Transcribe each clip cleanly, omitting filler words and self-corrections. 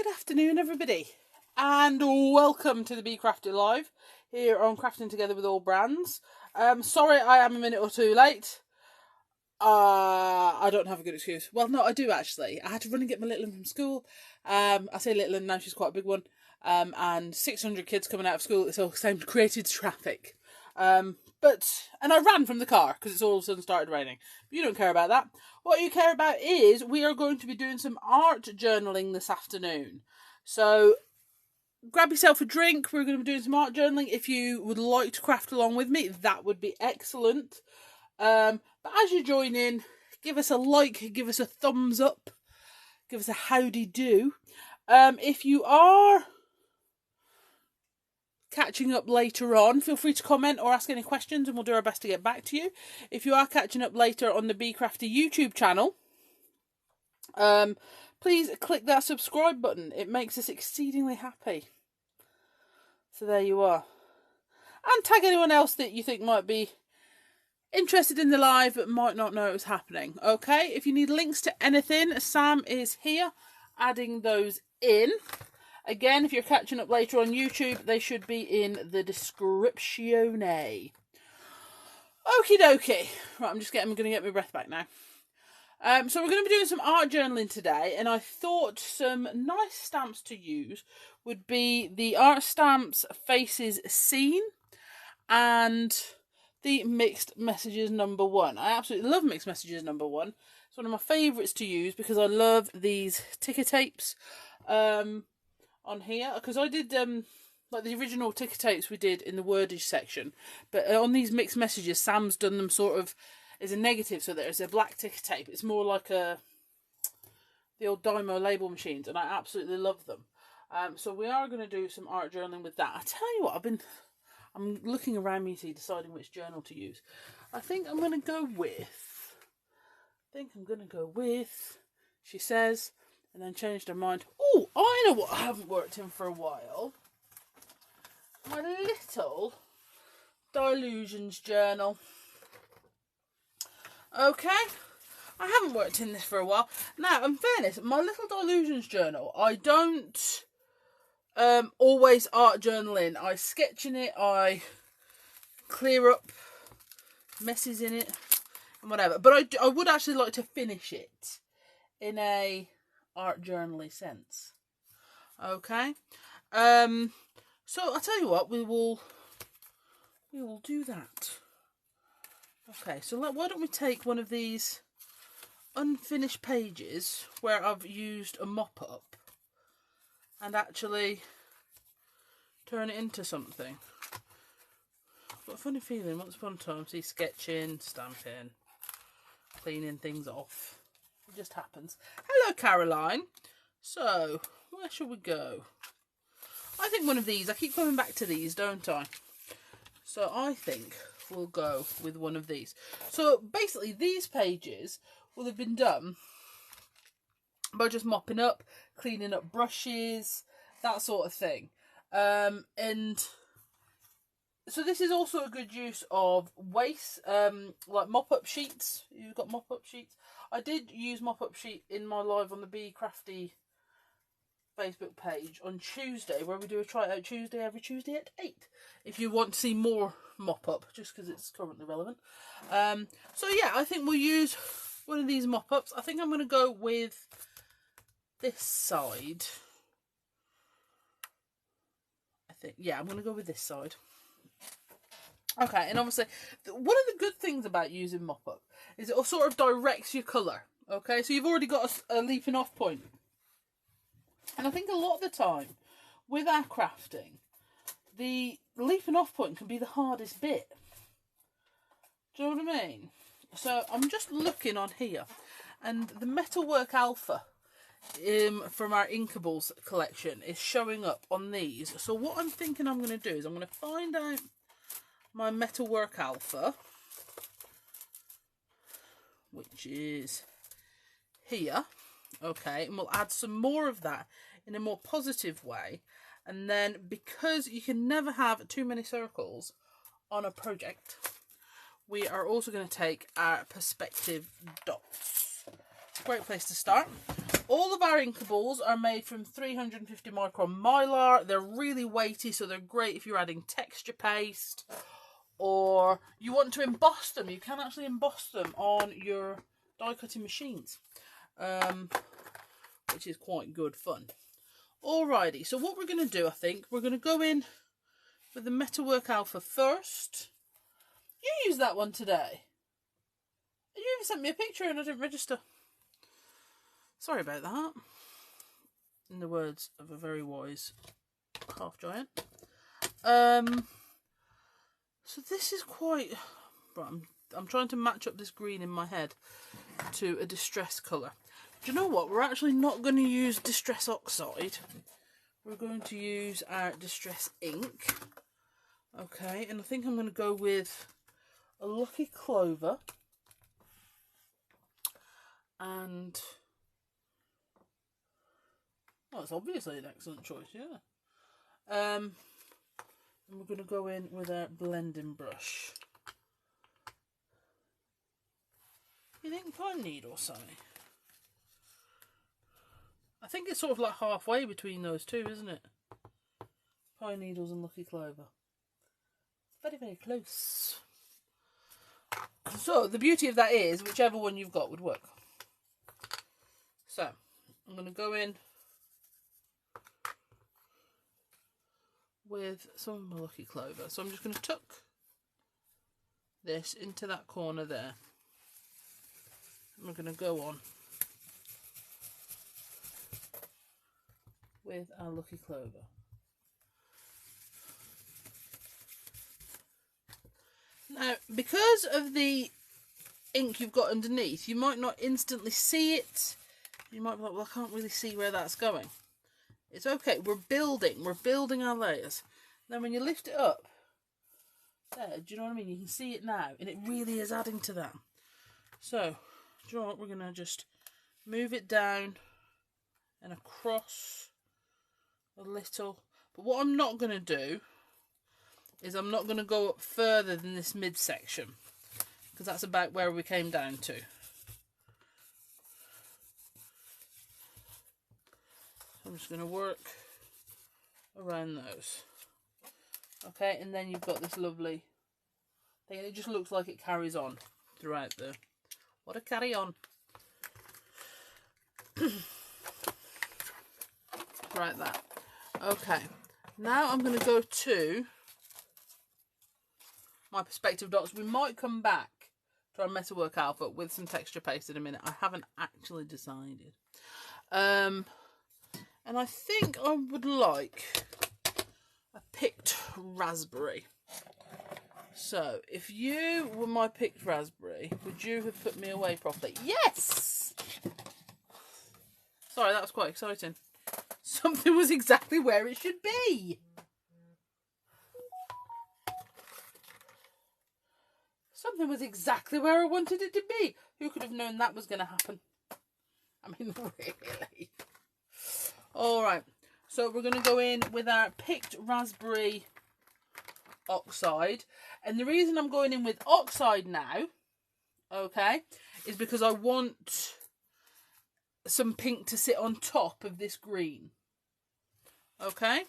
Good afternoon, everybody, and welcome to the Bee Crafty Live here on Crafting Together with All Brands. Sorry I am a minute or two late. I don't have a good excuse. Well, no, I do actually. I had to run and get my little one from school. I say little one, now she's quite a big one. And 600 kids coming out of school at the same created traffic. And I ran from the car because it's all of a sudden started raining. But you don't care about that. What you care about is we are going to be doing some art journaling this afternoon. So grab yourself a drink. We're going to be doing some art journaling. If you would like to craft along with me, that would be excellent. But as you join in, give us a like, give us a thumbs up, give us a howdy do. If you are catching up later on, feel free to comment or ask any questions and we'll do our best to get back to you. If you are catching up later on the Bee Crafty YouTube channel, please click that subscribe button. It makes us exceedingly happy. So there you are. And tag anyone else that you think might be interested in the live but might not know it was happening. Okay, if you need links to anything, Sam is here adding those in. Again, if you're catching up later on YouTube, they should be in the description. Okie dokie. Right, I'm going to get my breath back now. So we're going to be doing some art journaling today, and I thought some nice stamps to use would be the Art Stamps Faces Scene and the Mixed Messages #1. I absolutely love Mixed Messages #1. It's one of my favourites to use because I love these ticker tapes on here. Because I did like the original ticker tapes we did in the wordage section, but on these Mixed Messages, Sam's done them sort of as a negative, so there's a black ticker tape. It's more like the old Dymo label machines, and I absolutely love them. So we are going to do some art journaling with that. I tell you what, I'm looking around me, deciding which journal to use. I think I'm going to go with, she says, and then changed her mind. Oh, I know what I haven't worked in for a while. My little Delusions journal. Okay, I haven't worked in this for a while. Now, in fairness, my little Delusions journal, I don't always art journal in. I sketch in it, I clear up messes in it, and whatever. But I would actually like to finish it in a art journaling sense. Okay. So I'll tell you what, we will do that. Okay, so why don't we take one of these unfinished pages where I've used a mop-up and actually turn it into something. I've got a funny feeling once upon a time, see, sketching, stamping, cleaning things off. It just happens. Hello, Caroline. So, where shall we go? I think one of these, I keep coming back to these, don't I? So I think we'll go with one of these. So basically these pages will have been done by just mopping up, cleaning up brushes, that sort of thing. And so this is also a good use of waste, like mop-up sheets. You've got mop-up sheets. I did use mop-up sheet in my live on the Bee Crafty Facebook page on Tuesday, where we do a try it out Tuesday every Tuesday at 8. If you want to see more mop-up, just because it's currently relevant. So yeah, I think we'll use one of these mop-ups. I think I'm going to go with this side. I'm going to go with this side. Okay, and obviously, one of the good things about using mop-up is it sort of directs your colour. Okay, so you've already got a leaping off point. And I think a lot of the time, with our crafting, the leaping off point can be the hardest bit. Do you know what I mean? So I'm just looking on here, and the Metalwork Alpha from our Inkables collection is showing up on these. So what I'm thinking I'm going to do is I'm going to find out my Metalwork Alpha, which is here. Okay, and we'll add some more of that in a more positive way. And then, because you can never have too many circles on a project, we are also going to take our perspective dots. Great place to start. All of our Inkables are made from 350 micron mylar. They're really weighty, so they're great if you're adding texture paste or you want to emboss them. You can actually emboss them on your die cutting machines, which is quite good fun. Alrighty, so what we're going to do, I think, we're going to go in with the Metalwork Alpha first. You used that one today. You even sent me a picture and I didn't register. Sorry about that. In the words of a very wise half giant. So this is quite... Right, I'm trying to match up this green in my head to a distress colour. Do you know what? We're actually not going to use Distress Oxide. We're going to use our Distress Ink. Okay, and I think I'm going to go with a Lucky Clover. And... oh, it's obviously an excellent choice, yeah. And we're going to go in with our blending brush. You think pine needle or something? I think it's sort of like halfway between those two, isn't it? Pine needles and Lucky Clover. Very, very close. So, the beauty of that is, whichever one you've got would work. So, I'm going to go in with some of my Lucky Clover. So I'm just going to tuck this into that corner there. And we're going to go on with our Lucky Clover. Now, because of the ink you've got underneath, you might not instantly see it. You might be like, well, I can't really see where that's going. It's okay, we're building our layers. Then when you lift it up, there, do you know what I mean? You can see it now, and it really is adding to that. So, do you know what? We're going to just move it down and across a little. But what I'm not going to do is I'm not going to go up further than this midsection, because that's about where we came down to. I'm just going to work around those. Okay, and then you've got this lovely thing. It just looks like it carries on throughout the... what a carry on. Right, that. Okay, now I'm going to go to my perspective dots. We might come back to our Metalwork Alpha with some texture paste in a minute. I haven't actually decided. And I think I would like a picked raspberry. So, if you were my picked raspberry, would you have put me away properly? Yes! Sorry, that was quite exciting. Something was exactly where it should be. Something was exactly where I wanted it to be. Who could have known that was going to happen? I mean, really. Alright, so we're going to go in with our picked raspberry oxide. And the reason I'm going in with oxide now, okay, is because I want some pink to sit on top of this green. Okay,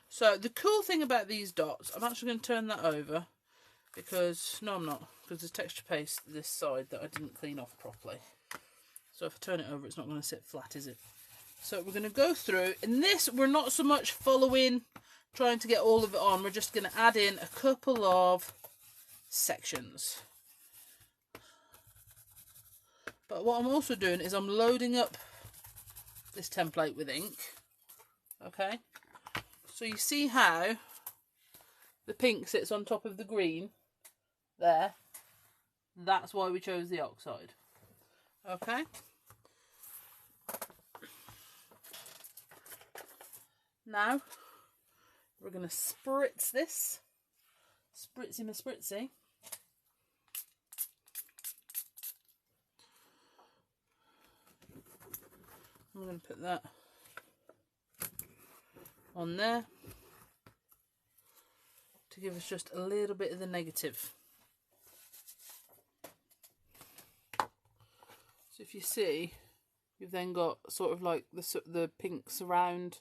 so the cool thing about these dots, I'm actually going to turn that over because, no I'm not, because there's texture paste this side that I didn't clean off properly. So if I turn it over, it's not going to sit flat, is it? So we're going to go through, in this we're not so much following, trying to get all of it on, we're just going to add in a couple of sections. But what I'm also doing is I'm loading up this template with ink, okay? So you see how the pink sits on top of the green, there, that's why we chose the oxide, okay? Now, we're going to spritz this. Spritzy my spritzy. I'm going to put that on there to give us just a little bit of the negative. So if you see, You've then got sort of like the pink surround,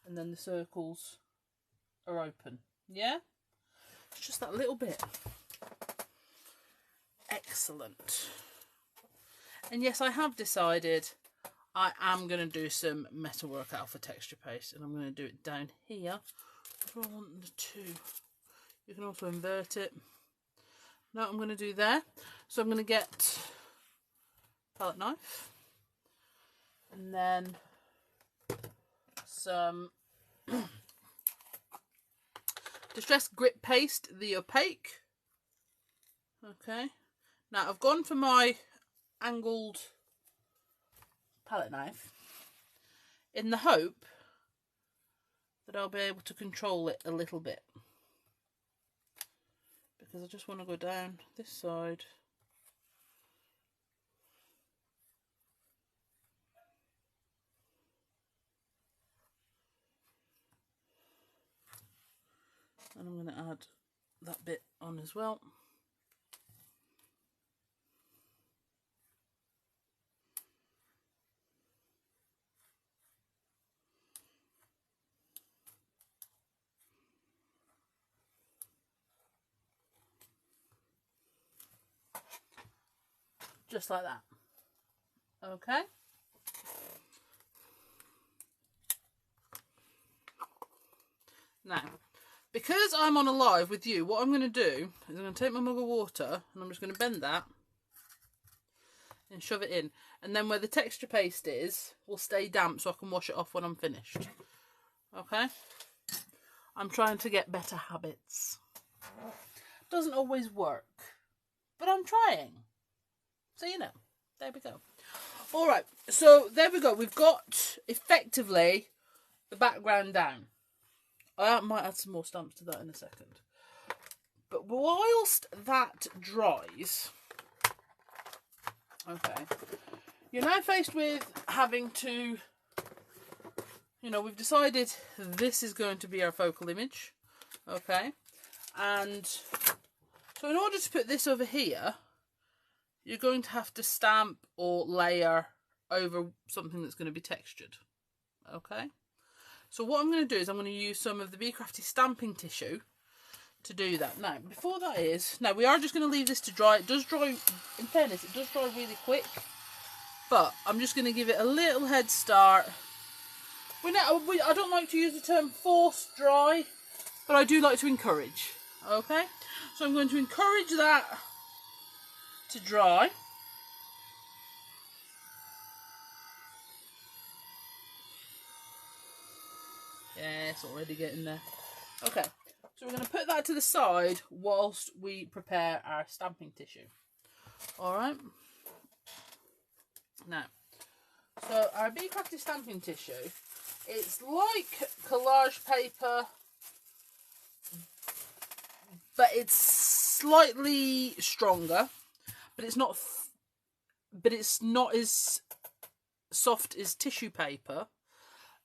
and then the circles are open. Yeah? It's just that little bit. Excellent. And yes, I have decided I am going to do some metalwork alpha texture paste, and I'm going to do it down here. What do I want the two? You can also invert it. No, I'm going to do there. So I'm going to get palette knife, and then some Distress Grip Paste, the opaque. Okay. Now I've gone for my angled palette knife in the hope that I'll be able to control it a little bit, because I just want to go down this side. And I'm going to add that bit on as well. Just like that. Okay. Now, because I'm on a live with you, what I'm going to do is I'm going to take my mug of water and I'm just going to bend that and shove it in. And then where the texture paste is will stay damp so I can wash it off when I'm finished. Okay? I'm trying to get better habits. Doesn't always work, but I'm trying. So, you know, there we go. All right, so there we go. We've got effectively the background down. I might add some more stamps to that in a second. But whilst that dries, okay, you're now faced with having to, you know, we've decided this is going to be our focal image, okay? And so in order to put this over here, you're going to have to stamp or layer over something that's going to be textured, okay? So what I'm going to do is I'm going to use some of the Bee Crafty stamping tissue to do that. Now, before that is, now we are just going to leave this to dry. It does dry, in fairness, it does dry really quick, but I'm just going to give it a little head start. I don't like to use the term force dry, but I do like to encourage, okay? So I'm going to encourage that to dry. Yeah, it's already getting there. Okay, so we're going to put that to the side whilst we prepare our stamping tissue. Alright. Now, so our Bee Crafty stamping tissue, it's like collage paper, but it's slightly stronger. But it's not as soft as tissue paper.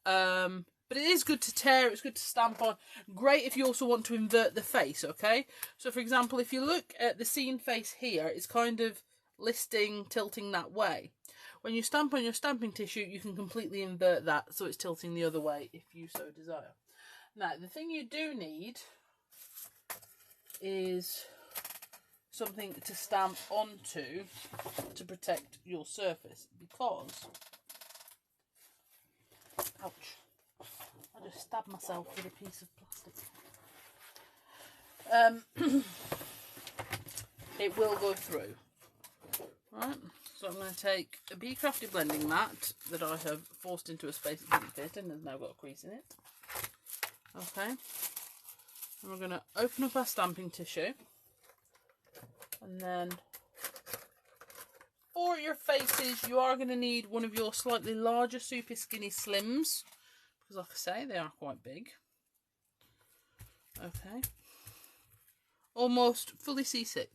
But it is good to tear, it's good to stamp on. Great if you also want to invert the face, okay? So for example, if you look at the scene face here, it's kind of tilting that way. When you stamp on your stamping tissue, you can completely invert that so it's tilting the other way if you so desire. Now, the thing you do need is something to stamp onto to protect your surface, because ouch, I just stabbed myself with a piece of plastic. It will go through. Right, so I'm going to take a Bee Crafty blending mat that I have forced into a space it didn't fit and has now got a crease in it. Okay, and we're going to open up our stamping tissue. And then for your faces, you are going to need one of your slightly larger Super Skinny Slims, because like I say, they are quite big. Okay. Almost fully C6.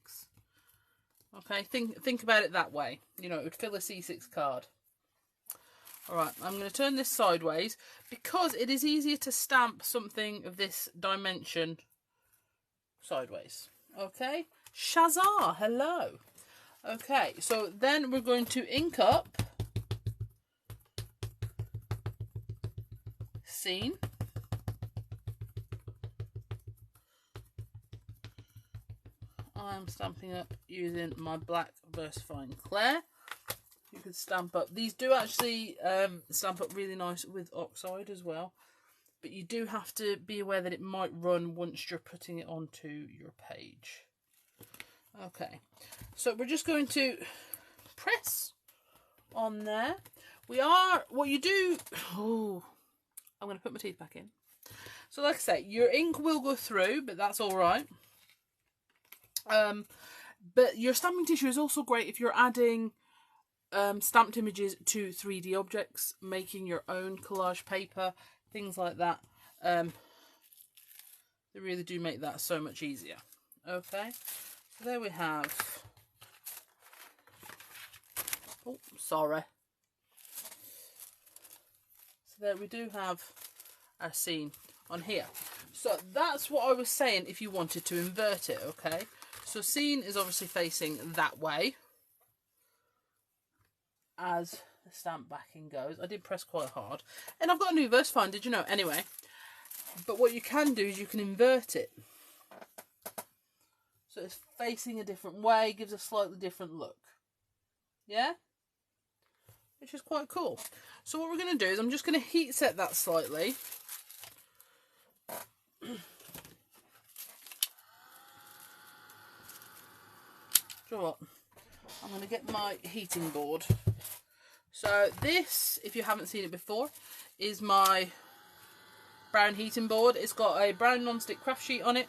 Okay, think about it that way. You know, it would fill a C6 card. Alright, I'm going to turn this sideways, because it is easier to stamp something of this dimension sideways. Okay. Shazar, hello. Okay, so then we're going to ink up Scene. I'm stamping up using my black Versafine Clair. You could stamp up. These do actually stamp up really nice with oxide as well. But you do have to be aware that it might run once you're putting it onto your page. Okay, so we're just going to press on there. What you do, oh, I'm going to put my teeth back in. So like I say, your ink will go through, but that's all right. But your stamping tissue is also great if you're adding stamped images to 3D objects, making your own collage paper, things like that. They really do make that so much easier. Okay, so there we have, oh sorry, so there we do have our scene on here. So that's what I was saying if you wanted to invert it. Okay, so scene is obviously facing that way as the stamp backing goes. I did press quite hard, and I've got a new Versafine, did you know? Anyway, but what you can do is you can invert it so it's facing a different way, gives a slightly different look, yeah, which is quite cool. So what we're going to do is I'm just going to heat set that slightly. Do you know what? I'm going to get my heating board. So this, if you haven't seen it before, is my brown heating board. It's got a brown non-stick craft sheet on it,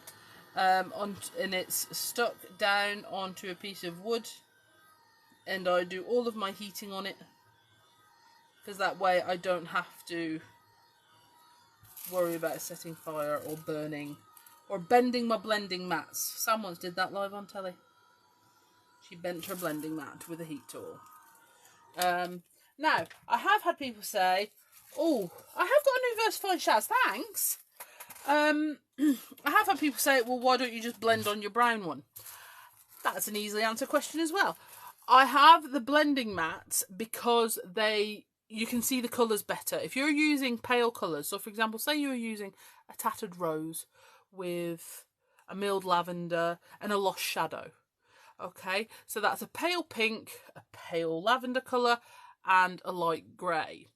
and it's stuck down onto a piece of wood, and I do all of my heating on it because that way I don't have to worry about setting fire or burning or bending my blending mats. Sam once did that live on telly. She bent her blending mat with a heat tool. Now, I have had people say, oh, I have got a new Versafine Shaz, thanks. I have had people say, well, why don't you just blend on your brown one? That's an easily answered question as well. I have the blending mats because you can see the colours better. If you're using pale colours, so for example, say you're using a tattered rose with a milled lavender and a lost shadow. Okay, so that's a pale pink, a pale lavender colour, and a light grey.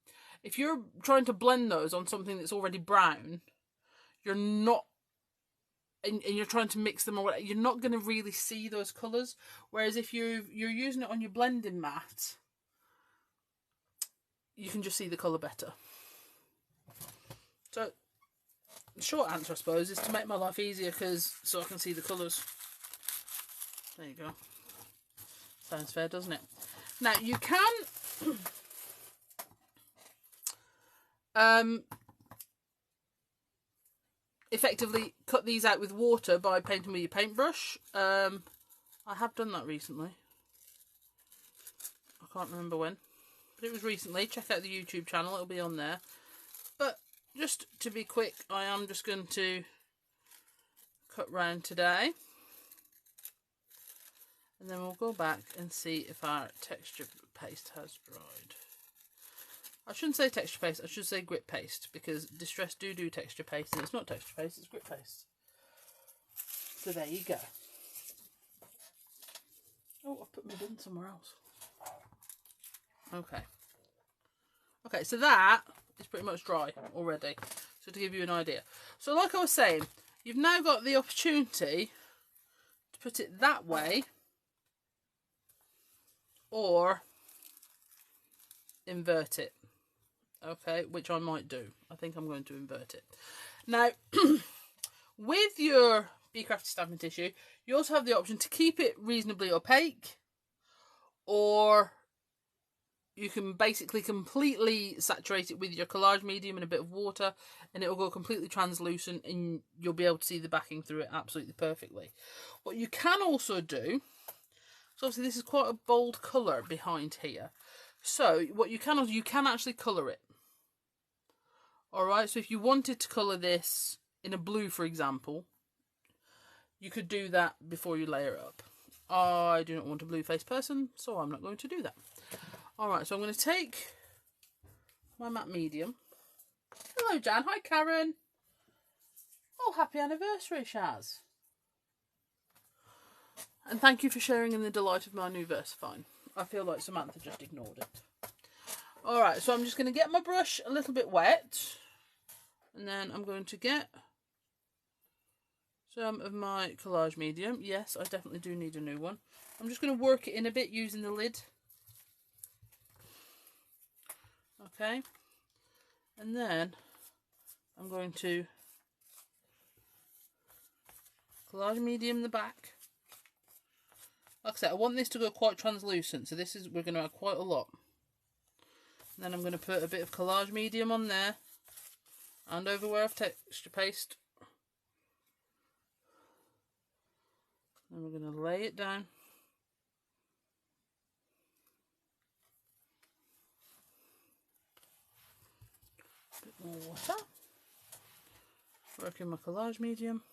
If you're trying to blend those on something that's already brown, you're not, and you're trying to mix them, or you're not going to really see those colours. Whereas if you're using it on your blending mat, you can just see the colour better. So the short answer, I suppose, is to make my life easier, so I can see the colours. There you go. Sounds fair, doesn't it? Now you can effectively cut these out with water by painting with your paintbrush. I have done that recently. I can't remember when, but it was recently. Check out the YouTube channel, it'll be on there. But just to be quick, I am just going to cut round today. And then we'll go back and see if our texture paste has dried. I shouldn't say texture paste, I should say grit paste, because Distress do texture paste, and it's not texture paste, it's grit paste. So there you go. Oh, I've put my bin somewhere else. Okay. Okay, so that is pretty much dry already. So to give you an idea. So like I was saying, you've now got the opportunity to put it that way, or invert it. Okay, which I might do. I think I'm going to invert it. Now, with your Bee Crafty stamping tissue, you also have the option to keep it reasonably opaque, or you can basically completely saturate it with your collage medium and a bit of water, and it will go completely translucent, and you'll be able to see the backing through it absolutely perfectly. What you can also do, so obviously this is quite a bold colour behind here. So what you can actually colour it. Alright, so if you wanted to colour this in a blue, for example, you could do that before you layer it up. I do not want a blue-faced person, so I'm not going to do that. Alright, so I'm going to take my matte medium, Hello, Jan. Hi, Karen. Oh, happy anniversary, Shaz. And thank you for sharing in the delight of my new Versafine. I feel like Samantha just ignored it. Alright, so I'm just going to get my brush a little bit wet. And then I'm going to get some of my collage medium. Yes, I definitely do need a new one. I'm just going to work it in a bit using the lid. Okay. And then I'm going to collage medium the back. Like I said, I want this to go quite translucent, so we're going to add quite a lot. And then I'm going to put a bit of collage medium on there and over where I've texture paste. And we're going to lay it down. A bit more water. Working my collage medium.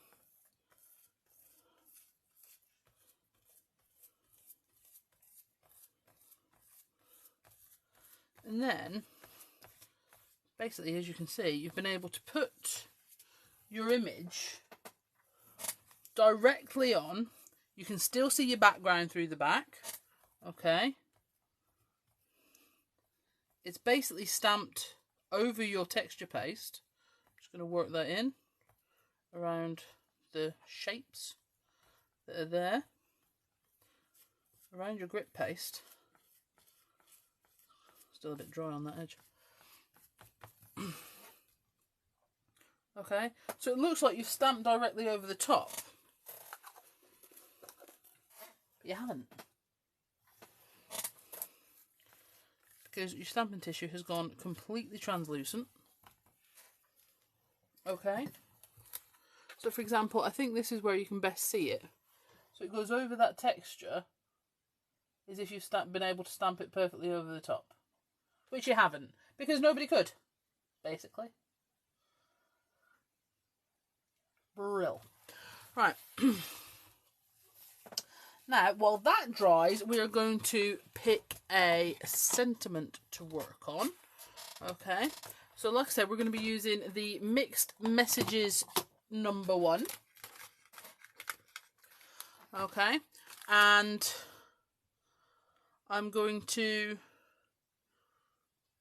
And then, basically, as you can see, you've been able to put your image directly on. You can still see your background through the back. Okay. It's basically stamped over your texture paste. I'm just going to work that in around the shapes that are there. Around your grit paste. Still a bit dry on that edge. Okay, so it looks like you've stamped directly over the top. But you haven't. Because your stamping tissue has gone completely translucent. Okay. So for example, I think this is where you can best see it. So it goes over that texture as if you've been able to stamp it perfectly over the top. Which you haven't, because nobody could, basically. Brill. Right. Now, while that dries, we are going to pick a sentiment to work on. Okay. So, like I said, we're going to be using the Mixed Messages #1. Okay. And I'm going to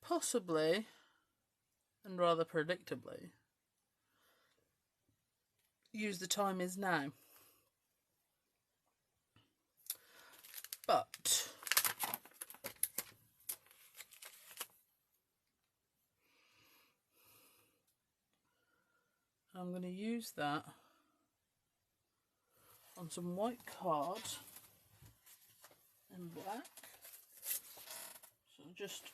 possibly, and rather predictably, use the time is now. But I'm going to use that on some white card in black. So just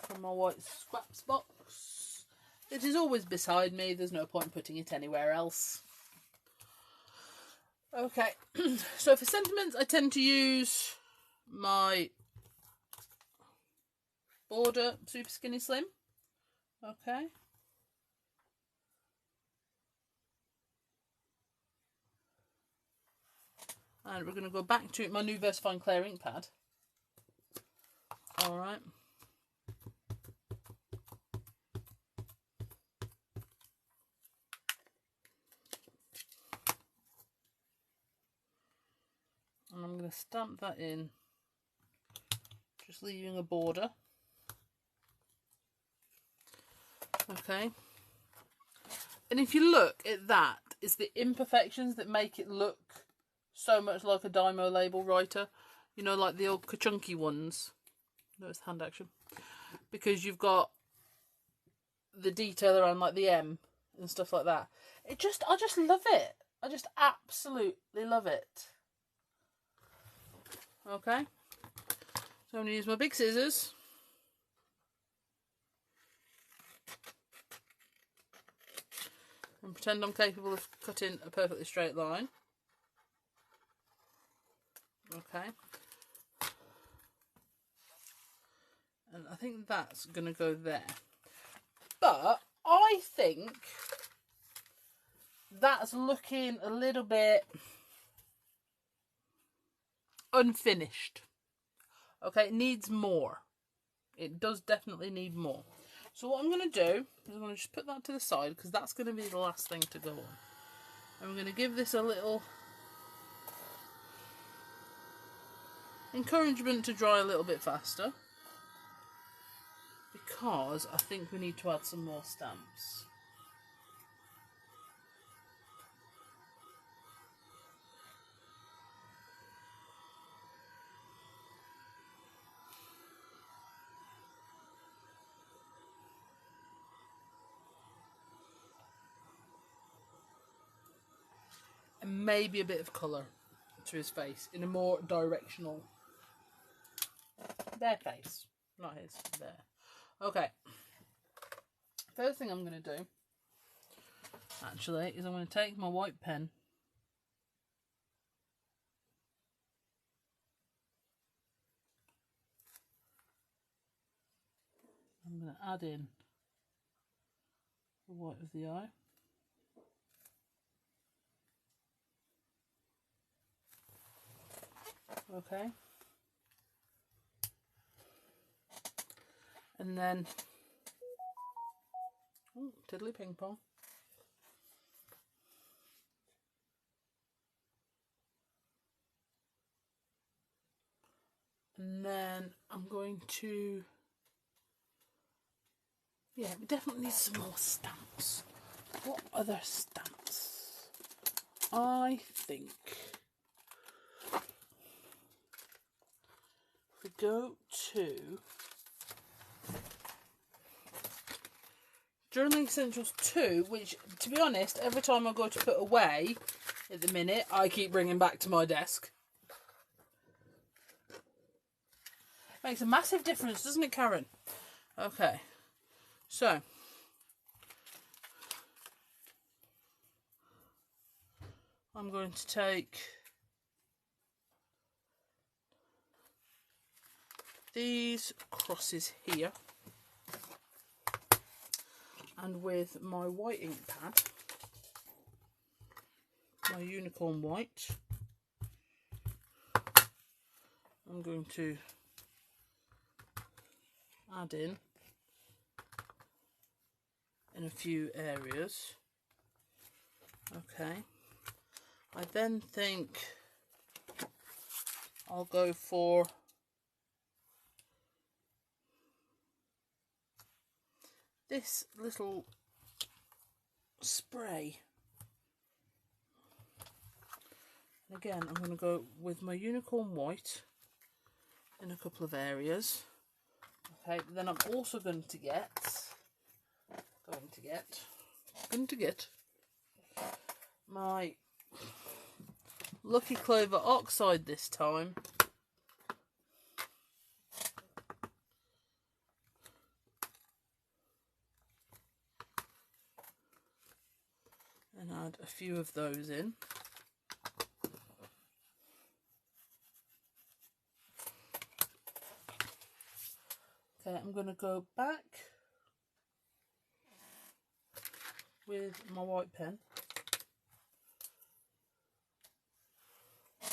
from my white scraps box. It is always beside me, there's no point putting it anywhere else. Okay, so for sentiments I tend to use my border Super Skinny Slim. Okay. And we're going to go back to my new Versafine Clear Ink Pad. Alright. And I'm going to stamp that in, just leaving a border. Okay. And if you look at that, it's the imperfections that make it look so much like a Dymo label writer. You know, like the old ka-chunky ones. No, it's hand action. Because you've got the detail around like the M and stuff like that. I just love it. I just absolutely love it. Okay. So I'm going to use my big scissors. And pretend I'm capable of cutting a perfectly straight line. Okay. And I think that's going to go there. But I think that's looking a little bit unfinished. Okay, it needs more. It does definitely need more. So what I'm going to do is I'm going to just put that to the side, because that's going to be the last thing to go on. I'm going to give this a little encouragement to dry a little bit faster, because I think we need to add some more stamps. And maybe a bit of colour to his face in a more directional, their face, not his, there. Okay, first thing I'm going to do actually is I'm going to take my white pen I'm going to add in the white of the eye. Okay. And then, oh, tiddly ping pong. And then I'm going to, yeah, we definitely need some more stamps. What other stamps? I think we go to Journaling Essentials 2, which, to be honest, every time I go to put away at the minute, I keep bringing back to my desk. Makes a massive difference, doesn't it, Karen? Okay, so I'm going to take these crosses here, and with my white ink pad, my unicorn white, I'm going to add in a few areas. Okay, I then think I'll go for this little spray. And again, I'm going to go with my unicorn white in a couple of areas. Okay, but then I'm also going to get my Lucky Clover Oxide this time. And add a few of those in. Okay, I'm going to go back with my white pen.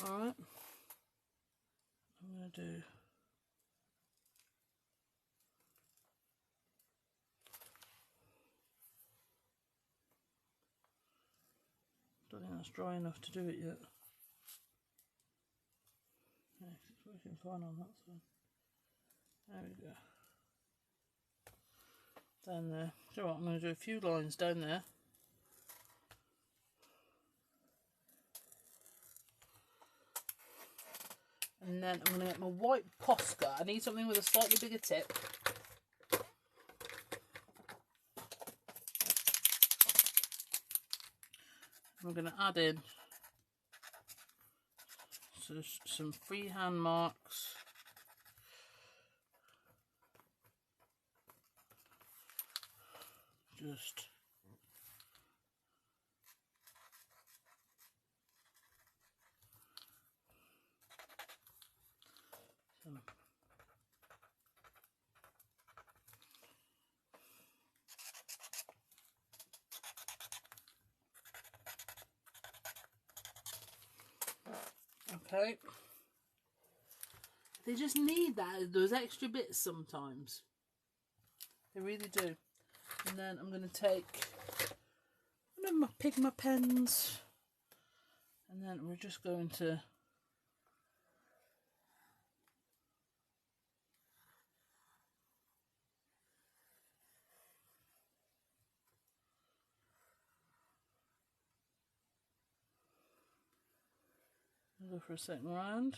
Alright, I'm going to do don't think that's dry enough to do it yet. Yeah, it's working fine on that side. There we go. Down there. So what, I'm going to do a few lines down there. And then I'm going to get my white Posca. I need something with a slightly bigger tip. I'm going to add in some freehand marks. Just okay. They just need those extra bits sometimes. They really do. And then I'm going to take one of my Pigma pens, and then we're just going to go for a second round.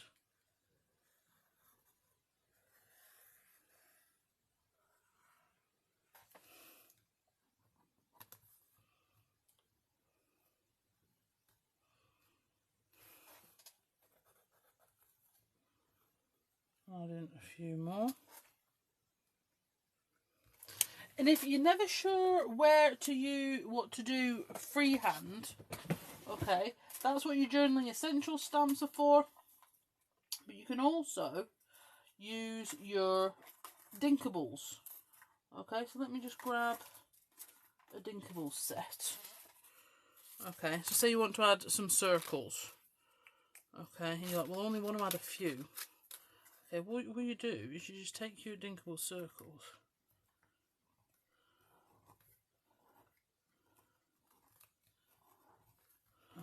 Add in a few more. And if you're never sure what to do freehand, okay, that's what your journaling essential stamps are for. But you can also use your D'Inkables. Okay, so let me just grab a D'Inkables set. Okay, so say you want to add some circles. Okay, and you're like, well, I only want to add a few. Okay, what you do is you just take your D'Inkable circles.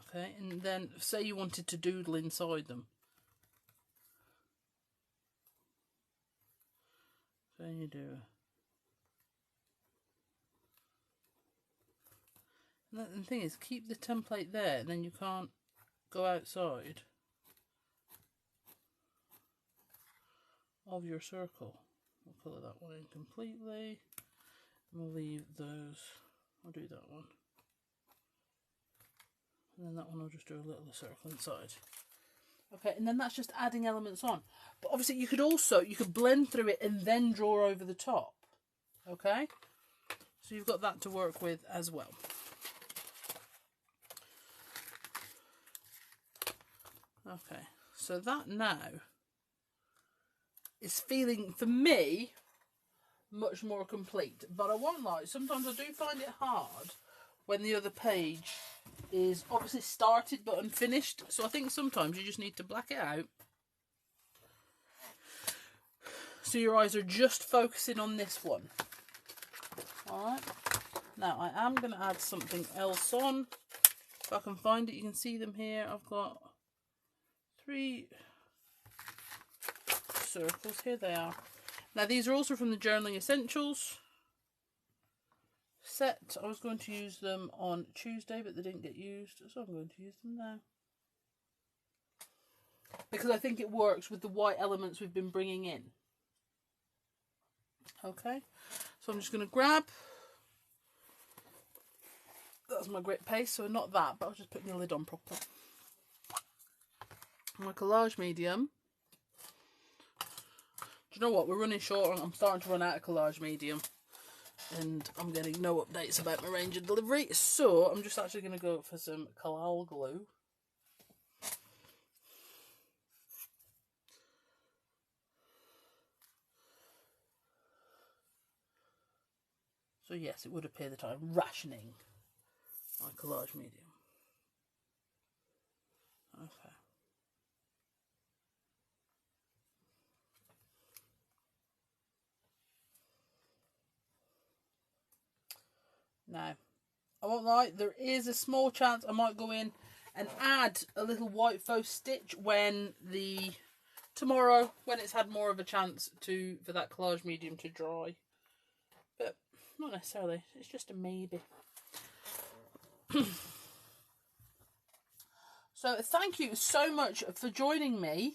Okay, and then say you wanted to doodle inside them. So you do. And the thing is, keep the template there, and then you can't go outside of your circle. We'll colour that one in completely. And we'll leave those. I'll do that one. And then that one I'll just do a little circle inside. Okay, and then that's just adding elements on. But obviously you could blend through it and then draw over the top. Okay? So you've got that to work with as well. Okay, so that now is feeling, for me, much more complete. But I won't lie, sometimes I do find it hard when the other page is obviously started but unfinished. So I think sometimes you just need to black it out, so your eyes are just focusing on this one. Alright, now I am going to add something else on. If I can find it, you can see them here. I've got 3 circles. Here they are. Now these are also from the Journaling Essentials set. I was going to use them on Tuesday, but they didn't get used, so I'm going to use them now, because I think it works with the white elements we've been bringing in. Okay, so I'm just going to grab, that's my grit paste, so not that, but I'll just put the lid on properly. My collage medium. Do you know what, we're running short, I'm starting to run out of collage medium, and I'm getting no updates about my range of delivery, so I'm just actually going to go for some collage glue. So yes, it would appear that I'm rationing my collage medium. Okay. Now, I won't lie, there is a small chance I might go in and add a little white faux stitch tomorrow, when it's had more of a chance for that collage medium to dry. But not necessarily, it's just a maybe. So thank you so much for joining me.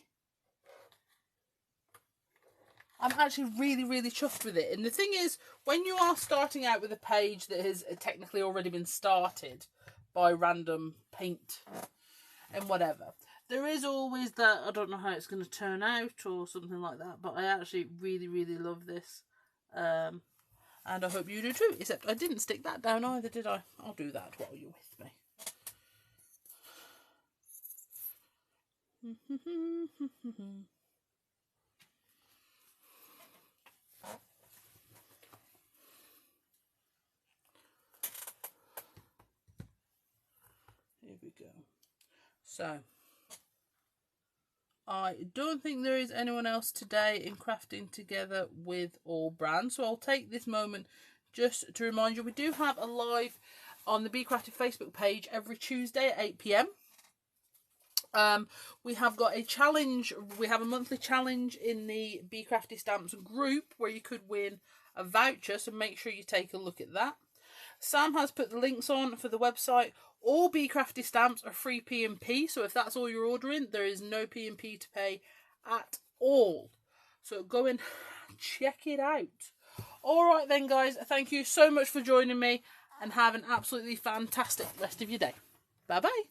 I'm actually really, really chuffed with it. And the thing is, when you are starting out with a page that has technically already been started by random paint and whatever, there is always that, I don't know how it's going to turn out or something like that. But I actually really, really love this. And I hope you do too. Except I didn't stick that down either, did I? I'll do that while you're with me. Here we go. So I don't think there is anyone else today in Crafting Together with All Brands. So I'll take this moment just to remind you, we do have a live on the Bee Crafty Facebook page every Tuesday at 8 PM. We have got a challenge. We have a monthly challenge in the Bee Crafty Stamps group where you could win a voucher, so make sure you take a look at that. Sam has put the links on for the website. All Bee Crafty stamps are free P&P, so if that's all you're ordering, there is no P&P to pay at all. So go and check it out. Alright then guys, thank you so much for joining me, and have an absolutely fantastic rest of your day. Bye bye.